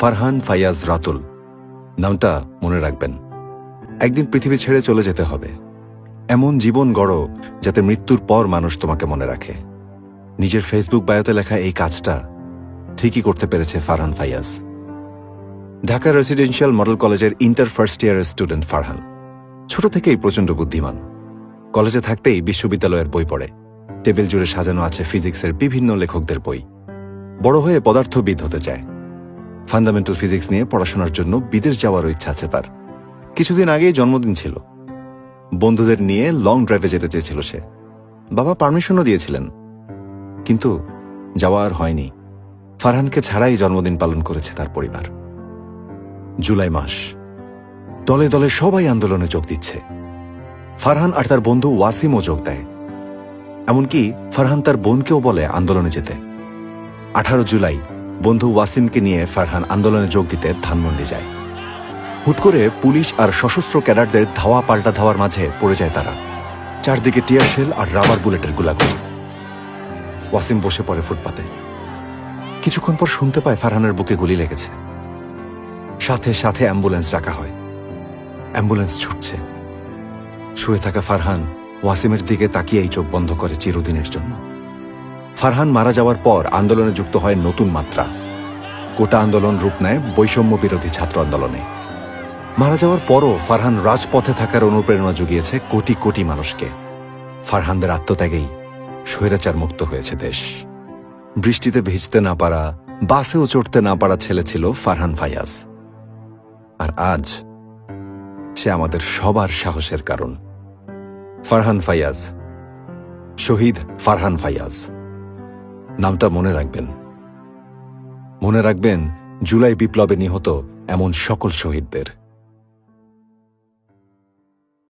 ফারহান ফায়াজ রাতুল নামটা মনে রাখবেন। একদিন পৃথিবী ছেড়ে চলে যেতে হবে। এমন জীবন গড়ো যাতে মৃত্যুর পর মানুষ তোমাকে মনে রাখে। নিজের ফেসবুক বায়োতে লেখা এই কাজটা ঠিকই করতে পেরেছে ফারহান ফায়াজ। ঢাকা রেসিডেন্সিয়াল মডেল কলেজের ইন্টার ফার্স্ট ইয়ারের স্টুডেন্ট ফারহান ছোট থেকেই প্রচণ্ড বুদ্ধিমান। কলেজে থাকতেই বিশ্ববিদ্যালয়ের বই পড়ে। টেবিল জুড়ে সাজানো আছে ফিজিক্সের বিভিন্ন লেখকদের বই। বড় হয়ে পদার্থবিদ হতে চায়। ফান্ডামেন্টাল ফিজিক্স নিয়ে পড়াশোনার জন্য বিদেশ যাওয়ারও ইচ্ছা আছে তার। কিছুদিন আগেই জন্মদিন ছিল। বন্ধুদের নিয়ে লং ড্রাইভে যেতে চেয়েছিল সে। বাবা পারমিশনও দিয়েছিলেন, কিন্তু যাওয়া আর হয়নি। ফারহানকে ছাড়াই জন্মদিন পালন করেছে তার পরিবার। জুলাই মাস, দলে দলে সবাই আন্দোলনে যোগ দিচ্ছে। ফারহান আর তার বন্ধু ওয়াসিমও যোগ দেয়। এমনকি ফারহান তার বোনকেও বলে আন্দোলনে যেতে। 18 জুলাই বন্ধু ওয়াসিমকে নিয়ে ফারহান আন্দোলনে যোগ দিতে ধানমন্ডি যায়। হুট করে পুলিশ আর সশস্ত্র ক্যাডারদের ধাওয়া পাল্টা ধাওয়ার মাঝে পড়ে যায় তারা। চারদিকে টিয়ারশেল আর রাবার বুলেটের গোলাগুলি। ওয়াসিম বসে পড়ে ফুটপাতে। কিছুক্ষণ পর শুনতে পায় ফারহানের বুকে গুলি লেগেছে। সাথে সাথে অ্যাম্বুলেন্স ডাকা হয়। অ্যাম্বুলেন্স ছুটছে। শুয়ে থাকা ফারহান ওয়াসিমের দিকে তাকিয়েই চোখ বন্ধ করে চিরদিনের জন্য। ফারহান মারা যাওয়ার পর আন্দোলনে যুক্ত হয় নতুন মাত্রা। কোটা আন্দোলন রূপ নেয় বৈষম্য বিরোধী ছাত্র আন্দোলনে। মারা যাওয়ার পরও ফারহান রাজপথে থাকার অনুপ্রেরণা জুগিয়েছে কোটি কোটি মানুষকে। ফারহানদের আত্মত্যাগেই স্বৈরাচার মুক্ত হয়েছে দেশ। বৃষ্টিতে ভিজতে না পারা, বাসেও চড়তে না পারা ছেলে ছিল ফারহান ফায়াজ। আর আজ সে আমাদের সবার সাহসের কারণ। ফারহান ফায়াজ, শহীদ ফারহান ফায়াজ নামটা মনে রাখবেন। মনে রাখবেন জুলাই বিপ্লবে নিহত এমন সকল শহীদদের।